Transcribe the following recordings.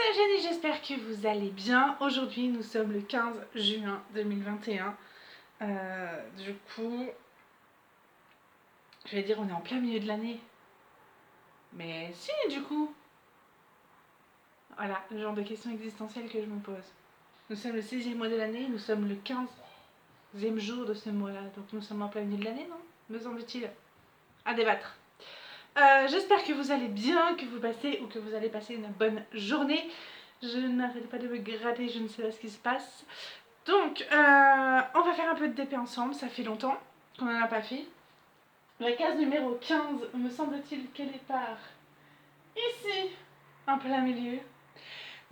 c'est Jenny, j'espère que vous allez bien. Aujourd'hui, nous sommes le 15 juin 2021. Du coup, je vais dire on est en plein milieu de l'année. Mais si, du coup. Voilà, le genre de questions existentielles que je me pose. Nous sommes le 16e mois de l'année, nous sommes le 15e jour de ce mois-là. Donc nous sommes en plein milieu de l'année, non? Me semble-t-il. À débattre. J'espère que vous allez bien, que vous passez ou que vous allez passer une bonne journée. Je n'arrête pas de me gratter, je ne sais pas ce qui se passe. Donc, on va faire un peu de DP ensemble, ça fait longtemps qu'on n'en a pas fait. La case numéro 15, me semble-t-il qu'elle est par ici, en plein milieu.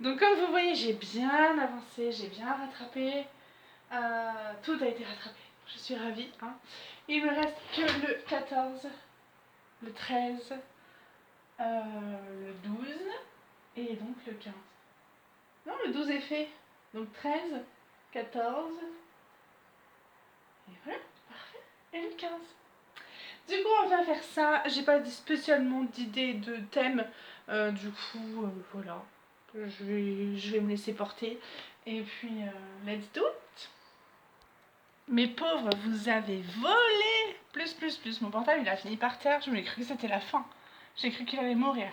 Donc comme vous voyez, j'ai bien avancé, j'ai bien rattrapé. Tout a été rattrapé, je suis ravie. Hein. Il me reste que le 14, le 13, le 12 et donc le 15. Non, le 12 est fait. Donc 13, 14... Et voilà, parfait. Et le 15. Du coup, on va faire ça. J'ai pas spécialement d'idée de thème. Du coup, voilà. Je vais me laisser porter. Et puis, let's do it. Mes pauvres, vous avez volé. Plus. Mon portable, il a fini par terre. Je me suis cru que c'était la fin. J'ai cru qu'il allait mourir.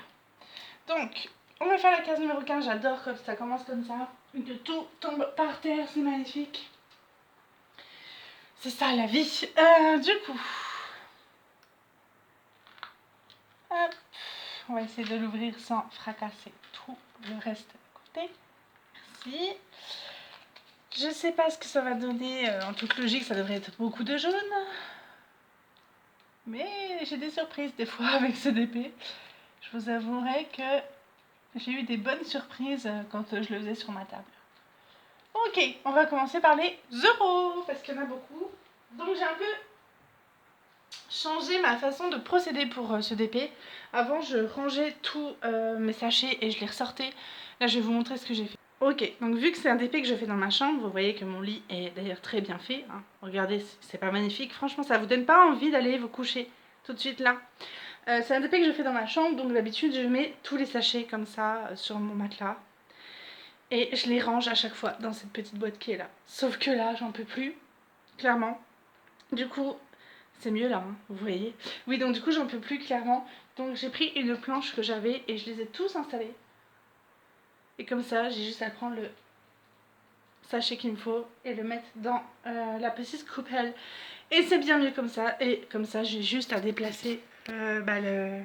Donc, on va faire la case numéro 15. J'adore quand ça commence comme ça. Que tout tombe par terre. C'est magnifique. C'est ça la vie. Du coup, hop, on va essayer de l'ouvrir sans fracasser tout le reste à côté. Merci. Je sais pas ce que ça va donner. En toute logique, ça devrait être beaucoup de jaune. Mais j'ai des surprises des fois avec ce DP. Je vous avouerai que j'ai eu des bonnes surprises quand je le faisais sur ma table. Ok, on va commencer par les euros, parce qu'il y en a beaucoup. Donc j'ai un peu changé ma façon de procéder pour ce DP. Avant, je rangeais tous mes sachets et je les ressortais. Là, je vais vous montrer ce que j'ai fait. Ok, donc vu que c'est un DP que je fais dans ma chambre, vous voyez que mon lit est d'ailleurs très bien fait. Hein. Regardez, c'est pas magnifique. Franchement, ça vous donne pas envie d'aller vous coucher tout de suite là. C'est un DP que je fais dans ma chambre, donc d'habitude, je mets tous les sachets comme ça sur mon matelas. Et je les range à chaque fois dans cette petite boîte qui est là. Sauf que là, j'en peux plus, clairement. Du coup, c'est mieux là, hein, vous voyez. Oui, donc du coup, j'en peux plus, clairement. Donc j'ai pris une planche que j'avais et je les ai tous installés. Et comme ça, j'ai juste à prendre le sachet qu'il me faut et le mettre dans la petite coupelle. Et c'est bien mieux comme ça. Et comme ça, j'ai juste à déplacer la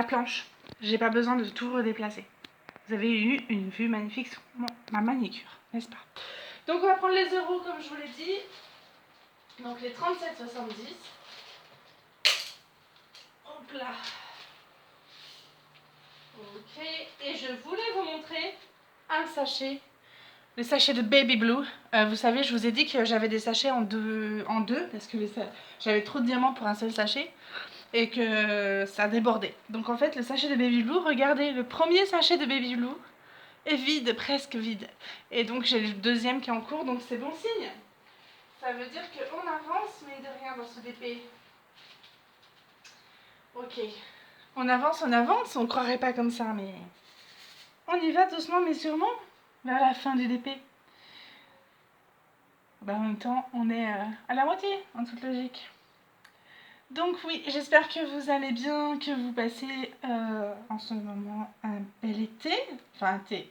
planche. J'ai pas besoin de tout redéplacer. Vous avez eu une vue magnifique sur ma manicure, n'est-ce pas? Donc on va prendre les euros comme je vous l'ai dit. Donc les 37,70. Hop là. Ok. Et je voulais vous montrer un sachet. Le sachet de Baby Blue. Vous savez, je vous ai dit que j'avais des sachets en deux parce que j'avais trop de diamants pour un seul sachet. Et que ça débordait. Donc en fait, le sachet de Baby Blue, regardez, le premier sachet de Baby Blue est vide, presque vide. Et donc j'ai le deuxième qui est en cours, donc c'est bon signe. Ça veut dire qu'on avance, mais de rien dans ce DP. Ok. On avance, on croirait pas comme ça, mais... On y va doucement, mais sûrement, vers la fin du DP. En même temps, on est à la moitié, en toute logique. Donc oui, j'espère que vous allez bien, que vous passez en ce moment un bel été. Enfin, été.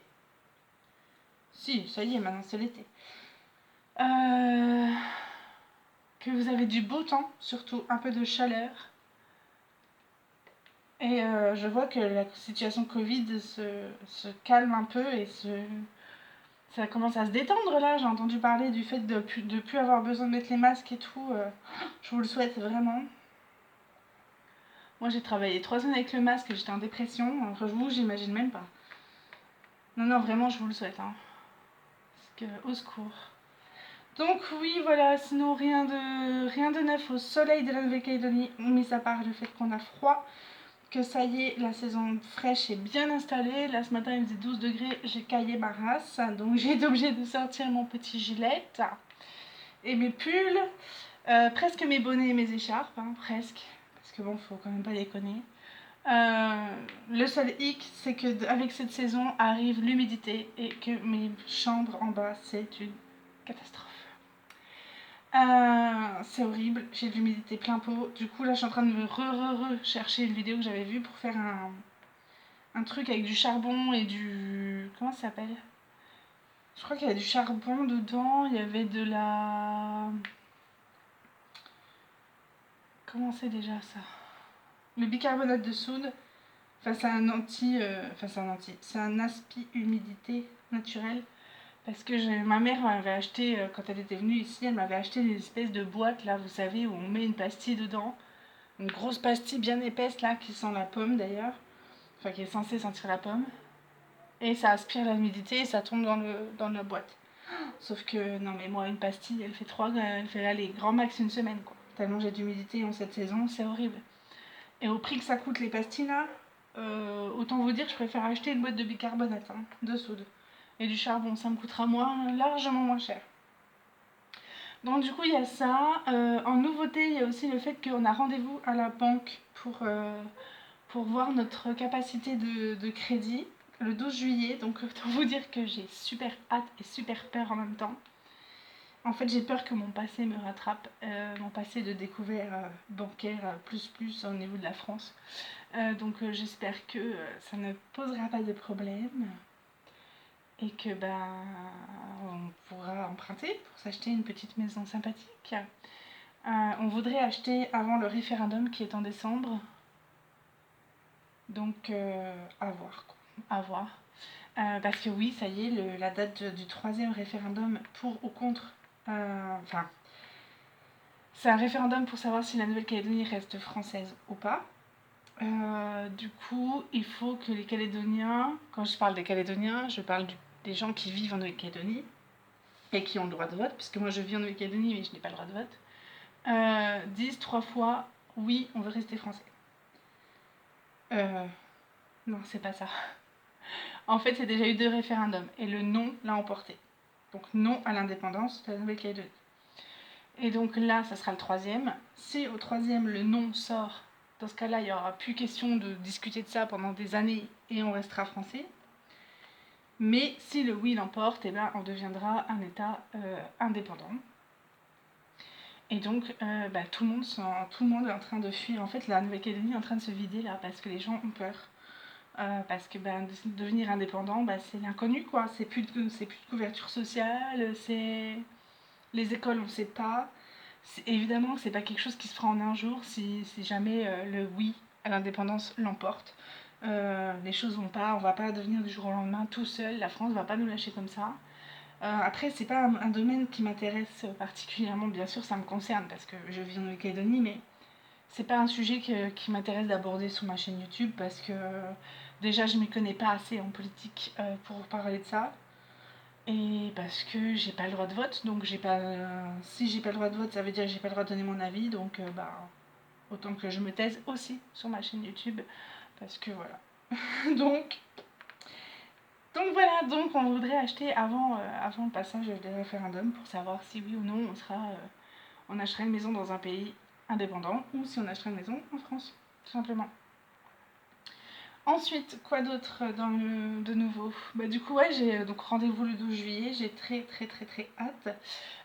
Si, ça y est, maintenant c'est l'été. Que vous avez du beau temps, surtout un peu de chaleur. Et je vois que la situation Covid se calme un peu et ça commence à se détendre là. J'ai entendu parler du fait de plus avoir besoin de mettre les masques et tout. Je vous le souhaite vraiment. Moi j'ai travaillé 3 semaines avec le masque et j'étais en dépression. Entre vous, j'imagine même pas. Non, vraiment, je vous le souhaite. Hein. Parce que, au secours. Donc oui, voilà, sinon rien de neuf au soleil de la Nouvelle-Calédonie, mis à part le fait qu'on a froid. Que ça y est, la saison fraîche est bien installée. Là, ce matin, il faisait 12 degrés, j'ai caillé ma race. Donc, j'ai été obligée de sortir mon petit gilet et mes pulls. Presque mes bonnets et mes écharpes, hein, presque. Parce que bon, faut quand même pas déconner. Le seul hic, c'est que avec cette saison arrive l'humidité et que mes chambres en bas, c'est une catastrophe. C'est horrible, j'ai de l'humidité plein pot. Du coup, là, je suis en train de me chercher une vidéo que j'avais vue pour faire un truc avec du charbon et du... Comment ça s'appelle? Je crois qu'il y avait du charbon dedans, il y avait de la... Comment c'est déjà ça? Le bicarbonate de soude. Enfin, c'est un anti... c'est un aspi-humidité naturel. Parce que ma mère m'avait acheté, quand elle était venue ici, elle m'avait acheté des espèces de boîtes, là, vous savez, où on met une pastille dedans. Une grosse pastille bien épaisse, là, qui sent la pomme, d'ailleurs. Enfin, qui est censée sentir la pomme. Et ça aspire l'humidité et ça tombe dans la boîte. Sauf que, non, mais moi, une pastille, elle fait aller grand max une semaine, quoi. Tellement j'ai d'humidité en cette saison, c'est horrible. Et au prix que ça coûte les pastilles, là, autant vous dire que je préfère acheter une boîte de bicarbonate, de soude. Et du charbon, ça me coûtera largement moins cher. Donc du coup il y a ça. En nouveauté, il y a aussi le fait qu'on a rendez-vous à la banque pour voir notre capacité de crédit le 12 juillet. Donc autant vous dire que j'ai super hâte et super peur en même temps. En fait, j'ai peur que mon passé me rattrape, mon passé de découvert bancaire plus au niveau de la France. Donc j'espère que ça ne posera pas de problème et que on pourra emprunter pour s'acheter une petite maison sympathique. On voudrait acheter avant le référendum qui est en décembre. Donc à voir, quoi. À voir. Parce que oui, ça y est, la date du troisième référendum pour ou contre... Enfin, c'est un référendum pour savoir si la Nouvelle-Calédonie reste française ou pas. Du coup, il faut que les Calédoniens, quand je parle des Calédoniens, je parle des gens qui vivent en Nouvelle-Calédonie et qui ont le droit de vote, puisque moi je vis en Nouvelle-Calédonie mais je n'ai pas le droit de vote, disent 3 fois oui, on veut rester français. Non, c'est pas ça. En fait, il y a déjà eu 2 référendums et le non l'a emporté. Donc non à l'indépendance de la Nouvelle-Calédonie. Et donc là, ça sera le 3e. Si au 3e le non sort, dans ce cas-là, il n'y aura plus question de discuter de ça pendant des années et on restera français. Mais si le oui l'emporte, on deviendra un État indépendant. Et donc, tout le monde est en train de fuir. En fait, la Nouvelle-Calédonie est en train de se vider là parce que les gens ont peur. Parce que devenir indépendant, c'est l'inconnu, quoi. C'est plus de couverture sociale, les écoles, on ne sait pas. Évidemment que c'est pas quelque chose qui se fera en un jour si jamais le oui à l'indépendance l'emporte. Les choses vont pas, on va pas devenir du jour au lendemain tout seul, la France va pas nous lâcher comme ça. Après, c'est pas un domaine qui m'intéresse particulièrement, bien sûr ça me concerne parce que je vis en Nouvelle-Calédonie, mais c'est pas un sujet qui m'intéresse d'aborder sur ma chaîne YouTube parce que déjà je m'y connais pas assez en politique pour parler de ça. Et parce que j'ai pas le droit de vote, donc si j'ai pas le droit de vote, ça veut dire que j'ai pas le droit de donner mon avis, donc autant que je me taise aussi sur ma chaîne YouTube, parce que voilà. donc voilà, donc on voudrait acheter avant le passage des référendums pour savoir si oui ou non on achèterait une maison dans un pays indépendant ou si on achèterait une maison en France, tout simplement. Ensuite, quoi d'autre de nouveau? Du coup, ouais, j'ai donc rendez-vous le 12 juillet, j'ai très hâte.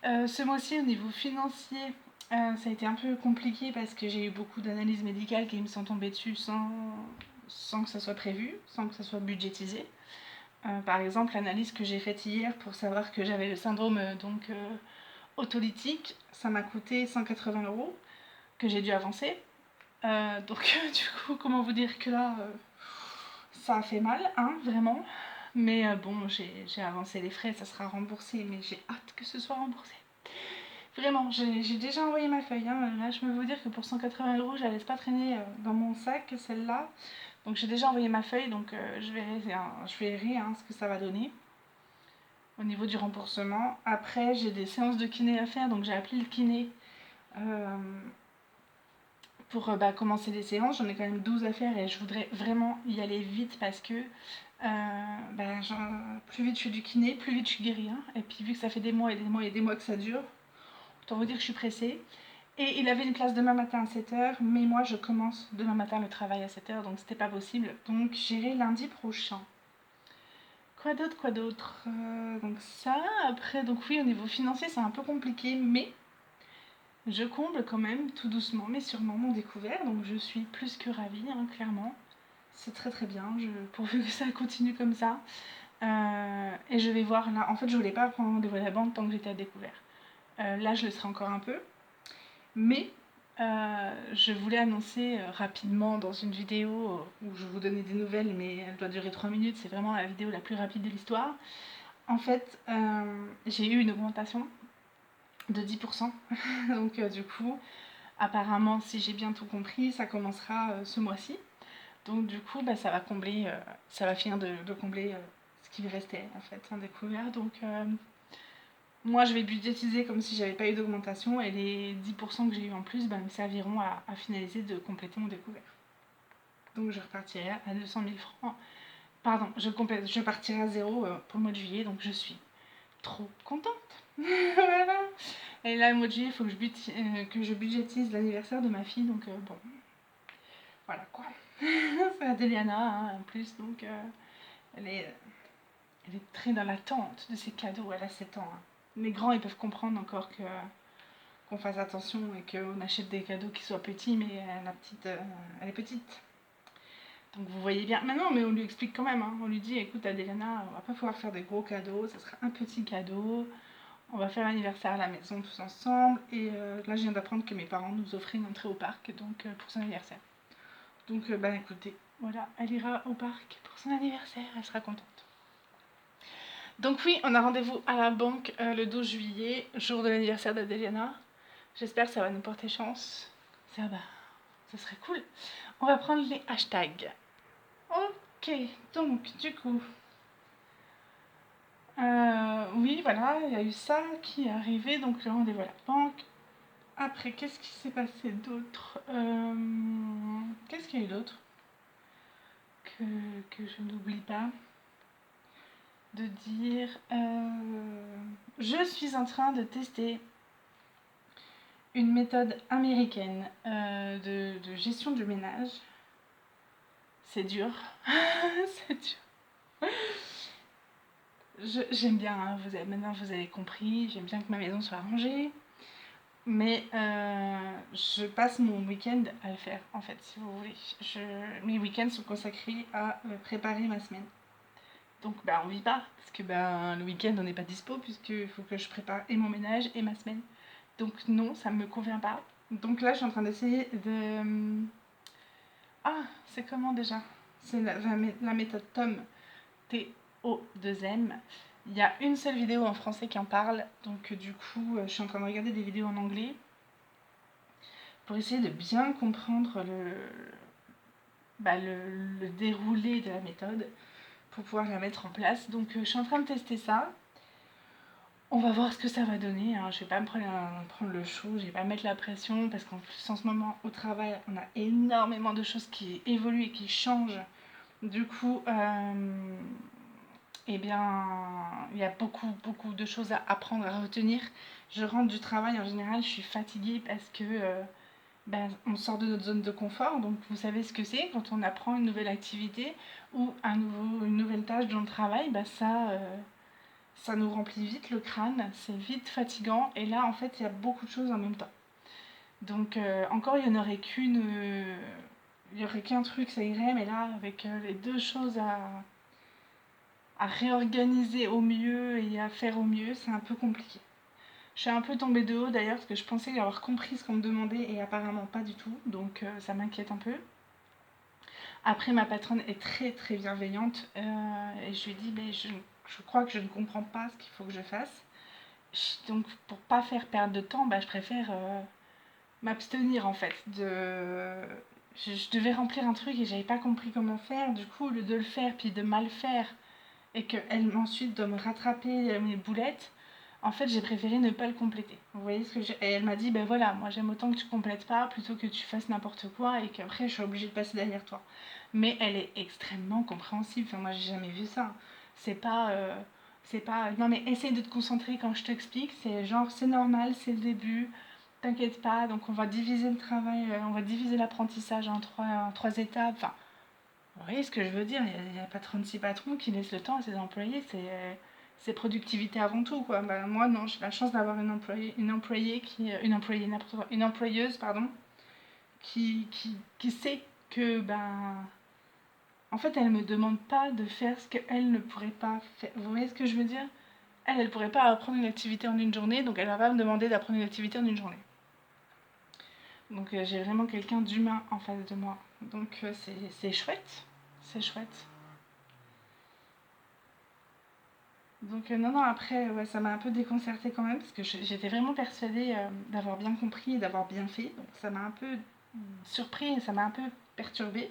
Ce mois-ci, au niveau financier, ça a été un peu compliqué parce que j'ai eu beaucoup d'analyses médicales qui me sont tombées dessus sans que ça soit prévu, sans que ça soit budgétisé. Par exemple, l'analyse que j'ai faite hier pour savoir que j'avais le syndrome autolytique, ça m'a coûté 180 € que j'ai dû avancer. Donc du coup, comment vous dire que là, ça a fait mal, vraiment. Mais bon, j'ai avancé les frais, ça sera remboursé, mais j'ai hâte que ce soit remboursé. Vraiment, j'ai déjà envoyé ma feuille. Là, je peux vous dire que pour 180 €, je la laisse pas traîner dans mon sac, celle-là. Donc j'ai déjà envoyé ma feuille, donc je verrai ce que ça va donner au niveau du remboursement. Après, j'ai des séances de kiné à faire, donc j'ai appelé le kiné pour commencer les séances. J'en ai quand même 12 à faire et je voudrais vraiment y aller vite parce que plus vite je fais du kiné, plus vite je suis guérie. Et puis vu que ça fait des mois et des mois et des mois que ça dure, autant vous dire que je suis pressée. Et il avait une classe demain matin à 7h, mais moi je commence demain matin le travail à 7h, donc c'était pas possible. Donc j'irai lundi prochain. Quoi d'autre donc ça, après, donc oui, au niveau financier c'est un peu compliqué, mais je comble quand même tout doucement, mais sûrement mon découvert, donc je suis plus que ravie, hein, clairement. C'est très très bien, pourvu que ça continue comme ça. Et je vais voir là, en fait je voulais pas prendre rendez-vous à la banque tant que j'étais à découvert. Là je le serai encore un peu, mais je voulais annoncer rapidement dans une vidéo où je vous donnais des nouvelles, mais elle doit durer 3 minutes, c'est vraiment la vidéo la plus rapide de l'histoire. En fait, j'ai eu une augmentation de 10%, donc du coup, apparemment, si j'ai bien tout compris, ça commencera ce mois-ci. Donc du coup, bah, ça va combler, ça va finir de combler ce qui restait en fait en découvert. Donc moi, je vais budgétiser comme si j'avais pas eu d'augmentation et les 10% que j'ai eu en plus bah, me serviront à finaliser de compléter mon découvert. Donc je repartirai à 200 000 francs. Pardon, je partirai à zéro pour le mois de juillet, donc je suis trop contente. Voilà. Et là, le mois de juillet, il faut que je budgétise l'anniversaire de ma fille, donc bon, voilà quoi. C'est Adeliana hein, en plus, donc elle est très dans l'attente de ses cadeaux. Elle a 7 ans. Hein. Les grands, ils peuvent comprendre encore qu'on fasse attention et qu'on achète des cadeaux qui soient petits, mais la petite, elle est petite. Donc vous voyez bien. Maintenant, mais on lui explique quand même. Hein. On lui dit, écoute Adeliana, on va pas pouvoir faire des gros cadeaux, ça sera un petit cadeau. On va faire l'anniversaire à la maison tous ensemble. Et là, je viens d'apprendre que mes parents nous offraient une entrée au parc donc, pour son anniversaire. Donc, bah écoutez, voilà, elle ira au parc pour son anniversaire, elle sera contente. Donc oui, on a rendez-vous à la banque le 12 juillet, jour de l'anniversaire d'Adeliana. J'espère que ça va nous porter chance. Ça serait cool. On va prendre les hashtags. Ok, donc du coup... oui, voilà, il y a eu ça qui est arrivé, donc le rendez-vous à la banque. Après, qu'est-ce qui s'est passé d'autre Qu'est-ce qu'il y a eu d'autre que je n'oublie pas de dire je suis en train de tester une méthode américaine de gestion du ménage. C'est dur. C'est dur. J'aime bien, hein, maintenant vous avez compris, j'aime bien que ma maison soit rangée. Mais je passe mon week-end à le faire, en fait, si vous voulez. Mes week-ends sont consacrés à préparer ma semaine. Donc, bah, on vit pas, parce que bah, le week-end, on n'est pas dispo, puisqu'il faut que je prépare et mon ménage et ma semaine. Donc, non, ça me convient pas. Donc là, je suis en train d'essayer de... Ah, c'est comment déjà? C'est la méthode TOM, T-O-2-M. Il y a une seule vidéo en français qui en parle, donc du coup, je suis en train de regarder des vidéos en anglais pour essayer de bien comprendre le déroulé de la méthode pour pouvoir la mettre en place. Donc je suis en train de tester ça. On va voir ce que ça va donner. Hein. Je vais pas me prendre le chaud, je vais pas mettre la pression parce qu'en plus en ce moment au travail on a énormément de choses qui évoluent et qui changent. Du coup, eh bien, il y a beaucoup de choses à apprendre, à retenir. Je rentre du travail en général, je suis fatiguée parce que on sort de notre zone de confort, donc vous savez ce que c'est quand on apprend une nouvelle activité ou une nouvelle tâche dans le travail, ça nous remplit vite le crâne, c'est vite fatigant et là en fait il y a beaucoup de choses en même temps. Donc encore il n'y en aurait il y aurait qu'un truc ça irait, mais là avec les deux choses à réorganiser au mieux et à faire au mieux, c'est un peu compliqué. Je suis un peu tombée de haut d'ailleurs parce que je pensais avoir compris ce qu'on me demandait et apparemment pas du tout, donc ça m'inquiète un peu. Après, ma patronne est très très bienveillante et je lui dis mais je crois que je ne comprends pas ce qu'il faut que je fasse. Donc pour pas faire perdre de temps, je préfère m'abstenir en fait. Je devais remplir un truc et j'avais pas compris comment faire. Du coup, au lieu de le faire puis de mal faire et qu'elle ensuite doit me rattraper mes boulettes, en fait j'ai préféré ne pas le compléter. Vous voyez ce que j'ai... Et elle m'a dit ben voilà, moi j'aime autant que tu complètes pas plutôt que tu fasses n'importe quoi et qu'après je suis obligée de passer derrière toi. Mais elle est extrêmement compréhensible, enfin moi j'ai jamais vu ça. C'est pas non mais essaye de te concentrer quand je t'explique, c'est genre c'est normal, c'est le début, t'inquiète pas, donc on va diviser le travail, on va diviser l'apprentissage en trois étapes. Enfin, vous voyez ce que je veux dire, il n'y a pas 36 patrons qui laissent le temps à ses employés, c'est productivité avant tout, quoi. Bah, moi, non, j'ai la chance d'avoir une employeuse, pardon, qui sait que, ben, en fait, elle me demande pas de faire ce qu'elle ne pourrait pas faire. Vous voyez ce que je veux dire? Elle pourrait pas apprendre une activité en une journée, donc elle va pas me demander d'apprendre une activité en une journée. Donc j'ai vraiment quelqu'un d'humain en face de moi. Donc c'est chouette, c'est chouette. Donc non, non, après, ouais, ça m'a un peu déconcertée quand même, parce que j'étais vraiment persuadée d'avoir bien compris et d'avoir bien fait. Donc ça m'a un peu surpris et ça m'a un peu perturbée.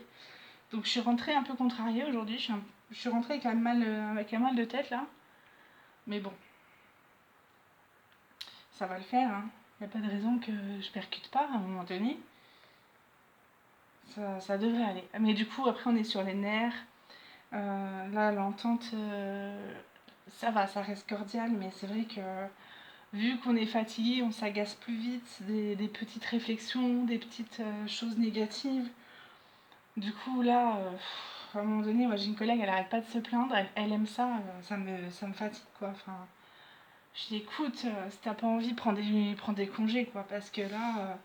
Donc je suis rentrée un peu contrariée aujourd'hui, je suis rentrée avec un mal de tête là. Mais bon, ça va le faire, hein. Il n'y a pas de raison que je percute pas à un moment donné. Ça devrait aller. Mais du coup, après, on est sur les nerfs. Là, l'entente, ça va, ça reste cordial, mais c'est vrai que vu qu'on est fatigué, on s'agace plus vite, des petites réflexions, des petites choses négatives. Du coup, là, à un moment donné, moi j'ai une collègue, elle arrête pas de se plaindre, elle aime ça, ça me fatigue, quoi. Enfin, je dis, écoute, si t'as pas envie, prends des congés, quoi, parce que là,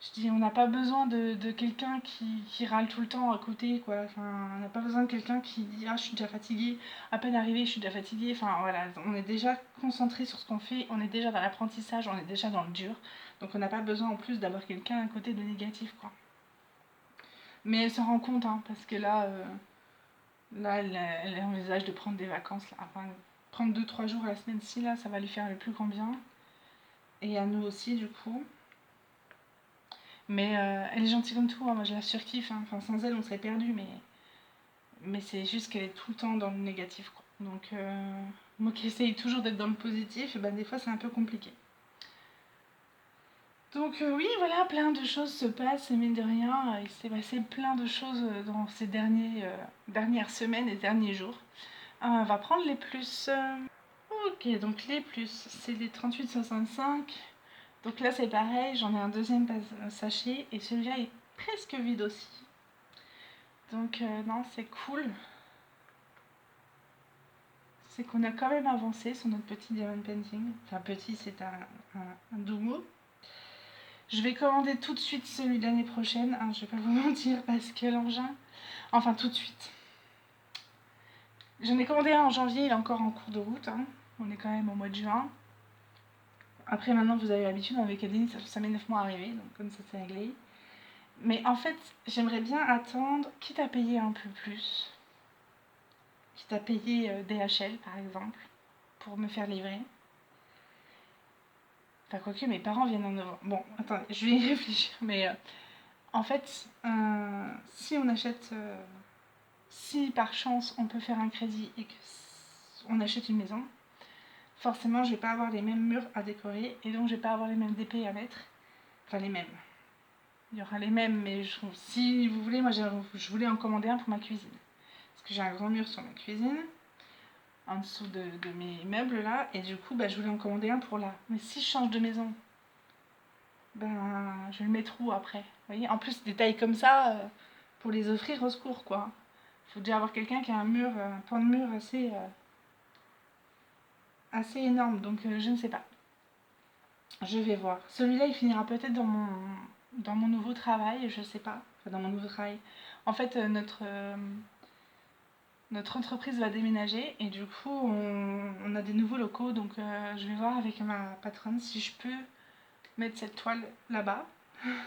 je dis, on n'a pas besoin de quelqu'un qui râle tout le temps à côté, quoi. Enfin, on n'a pas besoin de quelqu'un qui dit, ah, je suis déjà fatiguée, à peine arrivée, je suis déjà fatiguée. Enfin, voilà, on est déjà concentré sur ce qu'on fait, on est déjà dans l'apprentissage, on est déjà dans le dur. Donc, on n'a pas besoin en plus d'avoir quelqu'un à côté de négatif, quoi. Mais elle s'en rend compte, hein, parce que là elle envisage de prendre des vacances, là. Enfin, prendre 2-3 jours la semaine-ci, là, ça va lui faire le plus grand bien. Et à nous aussi, du coup. Mais elle est gentille comme tout, hein. Moi je la surkiffe, hein. Enfin, sans elle on serait perdu, mais c'est juste qu'elle est tout le temps dans le négatif, quoi. Donc moi qui essaye toujours d'être dans le positif, et ben des fois c'est un peu compliqué. Donc oui, voilà, plein de choses se passent, et mine de rien, il s'est passé plein de choses dans ces dernières semaines et derniers jours. On va prendre les plus. Ok, donc les plus, c'est les 38,65. Donc là c'est pareil, j'en ai un deuxième sachet, et celui-là est presque vide aussi. Donc non, c'est cool. C'est qu'on a quand même avancé sur notre petit diamond painting. Enfin petit, c'est un doux mot. Je vais commander tout de suite celui de l'année prochaine, hein, je vais pas vous mentir, parce que l'engin... Enfin tout de suite. J'en ai commandé un en janvier, il est encore en cours de route, hein. On est quand même au mois de juin. Après maintenant vous avez l'habitude, avec Adeline ça met 9 mois à arriver, donc comme ça c'est réglé. Mais en fait, j'aimerais bien attendre, quitte à payer un peu plus, quitte à payer DHL par exemple, pour me faire livrer. Enfin, quoique mes parents viennent en novembre. Bon, attendez, je vais y réfléchir. Mais en fait, si on achète. Si par chance on peut faire un crédit et qu'on achète une maison, forcément je vais pas avoir les mêmes murs à décorer et donc je vais pas avoir les mêmes DP à mettre. Enfin, les mêmes. Il y aura les mêmes, mais si vous voulez, moi je voulais en commander un pour ma cuisine. Parce que j'ai un grand mur sur ma cuisine, en dessous de mes meubles là, et du coup, bah, je voulais en commander un pour là. Mais si je change de maison, ben, je vais le mettre où après? Vous voyez, en plus, des tailles comme ça, pour les offrir au secours, quoi. Il faut déjà avoir quelqu'un qui a un pan de mur assez énorme, donc je ne sais pas. Je vais voir. Celui-là, il finira peut-être dans mon nouveau travail, je sais pas. Enfin, dans mon nouveau travail. En fait, notre entreprise va déménager et du coup, on a des nouveaux locaux, donc je vais voir avec ma patronne si je peux mettre cette toile là-bas,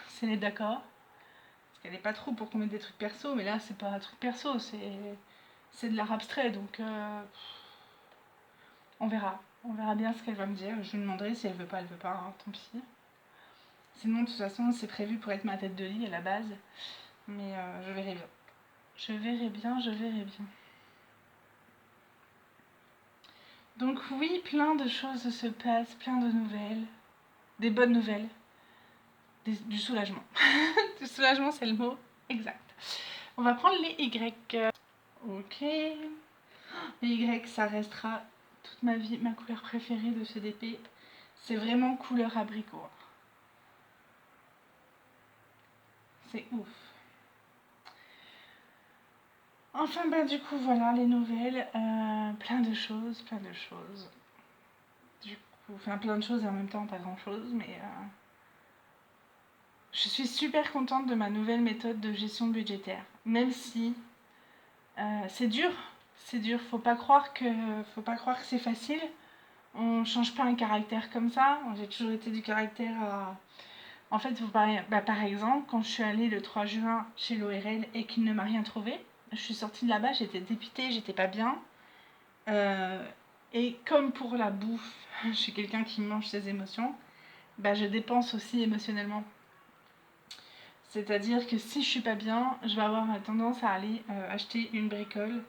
si elle est d'accord. Parce qu'elle n'est pas trop pour qu'on mette des trucs perso, mais là, c'est pas un truc perso, c'est de l'art abstrait, donc on verra. On verra bien ce qu'elle va me dire. Je lui demanderai si elle veut pas, hein, tant pis. Sinon, de toute façon, c'est prévu pour être ma tête de lit à la base. Mais je verrai bien. Je verrai bien, je verrai bien. Donc oui, plein de choses se passent, plein de nouvelles. Des bonnes nouvelles. Du soulagement. Du soulagement, c'est le mot exact. On va prendre les Y. Ok. Les Y, ça restera toute ma vie ma couleur préférée de ce DP. C'est vraiment couleur abricot. C'est ouf. Enfin, bah du coup, voilà les nouvelles. Plein de choses. Du coup, enfin, plein de choses et en même temps pas grand-chose, mais je suis super contente de ma nouvelle méthode de gestion budgétaire. Même si c'est dur, faut pas croire que c'est facile. On change pas un caractère comme ça. J'ai toujours été du caractère En fait, par exemple, quand je suis allée le 3 juin chez l'ORL et qu'il ne m'a rien trouvé, je suis sortie de là-bas, j'étais dépitée, j'étais pas bien. Et comme pour la bouffe, je suis quelqu'un qui mange ses émotions, bah, je dépense aussi émotionnellement. C'est-à-dire que si je suis pas bien, je vais avoir tendance à aller acheter une bricole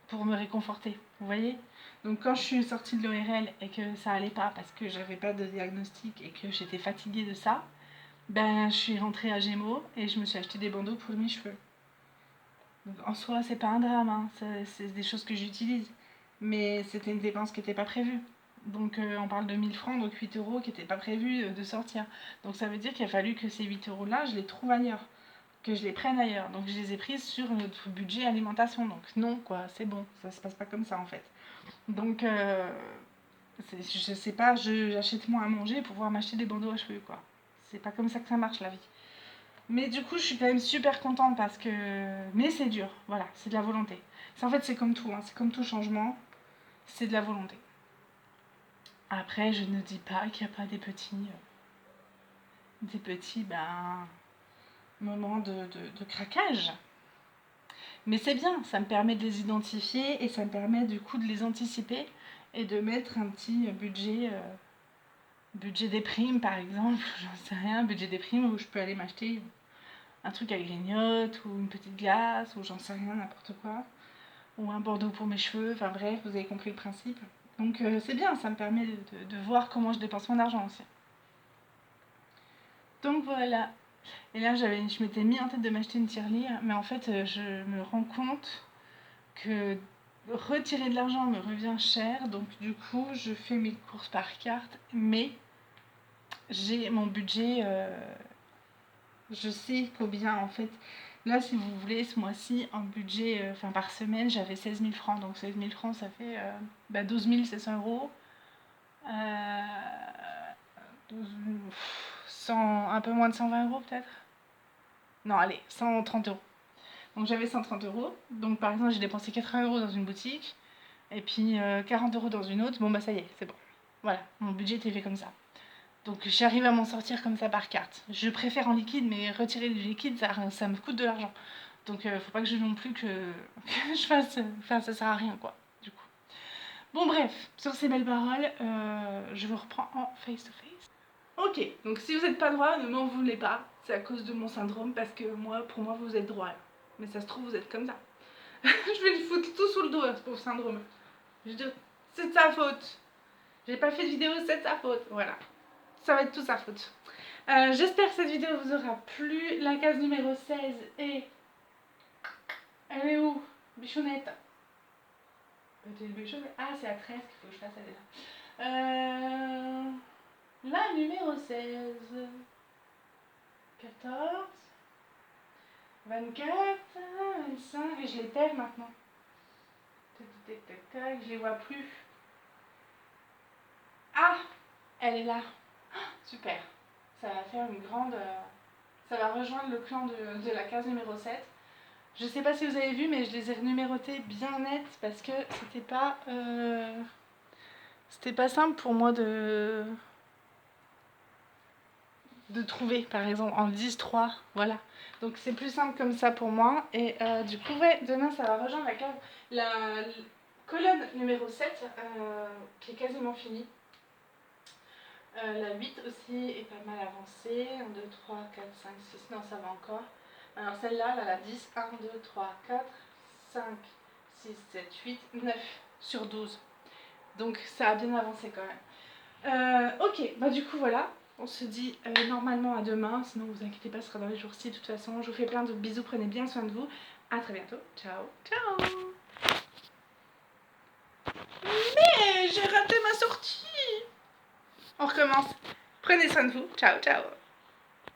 pour me réconforter. Vous voyez? Donc quand je suis sortie de l'ORL et que ça allait pas parce que j'avais pas de diagnostic et que j'étais fatiguée de ça, ben je suis rentrée à Gémeaux et je me suis acheté des bandeaux pour mes cheveux. Donc en soi, c'est pas un drame, hein. C'est des choses que j'utilise. Mais c'était une dépense qui n'était pas prévue. Donc on parle de 1000 francs, donc 8 euros qui n'étaient pas prévus de sortir. Donc ça veut dire qu'il a fallu que ces 8 euros-là, je les trouve ailleurs, que je les prenne ailleurs. Donc je les ai prises sur notre budget alimentation. Donc non, quoi, c'est bon, ça se passe pas comme ça en fait. Donc je sais pas, j'achète moins à manger pour pouvoir m'acheter des bandeaux à cheveux, quoi. C'est pas comme ça que ça marche la vie. Mais du coup, je suis quand même super contente parce que. Mais c'est dur, voilà, c'est de la volonté. En fait, c'est comme tout, hein, c'est comme tout changement, c'est de la volonté. Après, je ne dis pas qu'il n'y a pas des petits moments de craquage. Mais c'est bien, ça me permet de les identifier et ça me permet du coup de les anticiper et de mettre un petit budget des primes par exemple, j'en sais rien, budget des primes où je peux aller m'acheter un truc à grignote ou une petite glace ou j'en sais rien, n'importe quoi. Ou un bordeaux pour mes cheveux, enfin bref, vous avez compris le principe. Donc c'est bien, ça me permet de voir comment je dépense mon argent aussi. Donc voilà. Et là, je m'étais mis en tête de m'acheter une tirelire, mais en fait, je me rends compte que retirer de l'argent me revient cher, donc du coup, je fais mes courses par carte, mais j'ai mon budget, je sais combien en fait. Là, si vous voulez, ce mois-ci, en budget, par semaine, j'avais 16 000 francs. Donc 16 000 francs, ça fait 12 700 euros. 100, un peu moins de 120 euros peut-être. Non, allez, 130 euros. Donc j'avais 130 euros. Donc par exemple, j'ai dépensé 80 euros dans une boutique et puis 40 euros dans une autre. Bon, bah ça y est, c'est bon. Voilà, mon budget était fait comme ça. Donc j'arrive à m'en sortir comme ça par carte. Je préfère en liquide, mais retirer du liquide, ça me coûte de l'argent. Donc faut pas que je non plus que je fasse. Enfin, ça sert à rien quoi, du coup. Bon, bref, sur ces belles paroles, je vous reprends en face to face. Ok, donc si vous n'êtes pas droit, ne m'en voulez pas. C'est à cause de mon syndrome, parce que pour moi, vous êtes droit. Mais ça se trouve, vous êtes comme ça. Je vais lui foutre tout sous le dos, ce pauvre syndrome. Je dis, c'est de sa faute. J'ai pas fait de vidéo, c'est de sa faute. Voilà. Ça va être tout sa faute. J'espère que cette vidéo vous aura plu. La case numéro 16 est... Elle est où, bichounette? Ah, c'est à 13 qu'il faut que je fasse, elle est là. La numéro 16. 14. 24. 25. Et je les perds maintenant. Tac, tac, tac, je les vois plus. Ah, elle est là. Super. Ça va faire une grande... ça va rejoindre le clan de la case numéro 7. Je sais pas si vous avez vu, mais je les ai numérotés bien nettes parce que c'était pas simple pour moi de trouver, par exemple, en 10-3, voilà. Donc c'est plus simple comme ça pour moi. Et du coup, ouais, demain, ça va rejoindre la colonne numéro 7, qui est quasiment finie. La 8 aussi est pas mal avancée. 1, 2, 3, 4, 5, 6, non, ça va encore. Alors celle-là, là, la 10, 1, 2, 3, 4, 5, 6, 7, 8, 9 sur 12. Donc ça a bien avancé quand même. Ok, bah du coup voilà, on se dit normalement à demain, sinon vous inquiétez pas, ce sera dans les jours-ci de toute façon. Je vous fais plein de bisous, prenez bien soin de vous. À très bientôt, ciao, ciao. Mais j'ai raté ma sortie. On recommence. Prenez soin de vous, ciao, ciao.